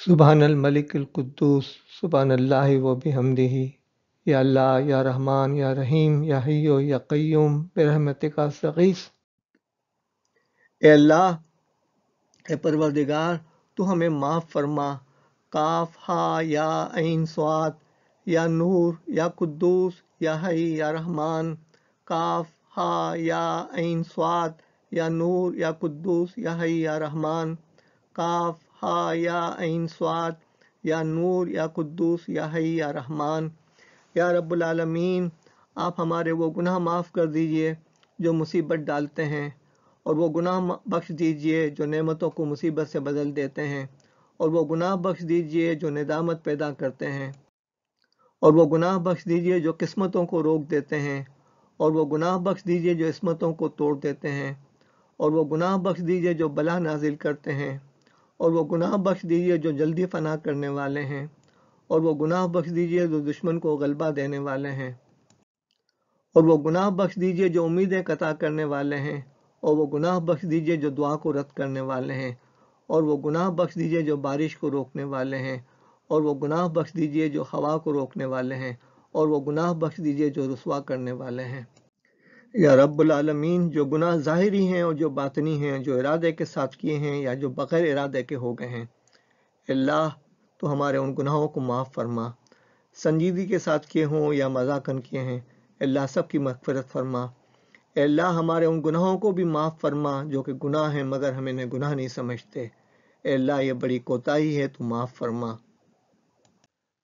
सुबहानल मलिकिल कुद्दूस सुबहानल्लाहि व बिहम्दिही। या अल्लाह या रहमान या रहीम या हय्यो या क़य्यूम बिरहमतिका अस्तगीस। ए अल्लाह, ए परवरदिगार, तू हमें माफ़ फरमा। काफ हा या ऐन स्वाद या नूर या कुद्दूस या हई या रहमान। काफ हा या ऐन स्वाद या नूर या कुद्दूस या हई या रहमान। काफ हा या ऐन स्वाद या नूर या कुद्दूस या हई या रहमान। या रब्बुल आलमीन, आप हमारे वो गुनाह माफ़ कर दीजिए जो मुसीबत डालते हैं, और वो गुनाह बख्श दीजिए जो नेमतों को मुसीबत से बदल देते हैं, और वो गुनाह बख्श दीजिए जो निदामत पैदा करते हैं, और वो गुनाह बख्श दीजिए जो किस्मतों को रोक देते हैं, और वो गुनाह बख्श दीजिए जो इस्मतों को तोड़ देते हैं, और वो गुनाह बख्श दीजिए जो बला नाजिल करते हैं, और वो गुनाह बख्श दीजिए जो जल्दी फना करने वाले हैं, और वो गुनाह बख्श दीजिए जो दुश्मन को गलबा देने वाले हैं, और वो गुनाह बख्श दीजिए जो उम्मीदें कता करने वाले हैं, और वो गुनाह बख्श दीजिए जो दुआ को रद्द करने वाले हैं, और वो गुनाह बख्श दीजिए जो बारिश को रोकने वाले हैं, और वो गुनाह बख्श दीजिए जो हवा को रोकने वाले हैं, और वो गुनाह बख्श दीजिए जो रुसवा करने वाले हैं। या रब्बुल आलमीन, जो गुनाह ज़ाहिरी हैं और जो बातनी हैं, जो इरादे के साथ किए हैं या जो बग़ैर इरादे के हो गए हैं, अल्लाह तो हमारे उन गुनाहों को माफ़ फरमा। संजीदगी के साथ किए हों या मजाकन किए हैं, अल्लाह सब की मग़फ़िरत फरमा। अल्लाह हमारे उन गुनाहों को भी माफ़ फरमा जो कि गुनाह हैं मगर हम इन्हें गुनाह नहीं समझते। अल्लाह ये बड़ी कोताही है, तो माफ़ फरमा।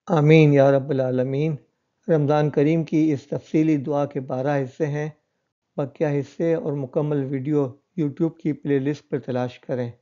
आमीन या रब्बुल आलमीन। रमज़ान करीम की इस तफसीली दुआ के 12 हिस्से हैं। बकिया हिस्से और मुकम्मल वीडियो यूट्यूब की प्लेलिस्ट पर तलाश करें।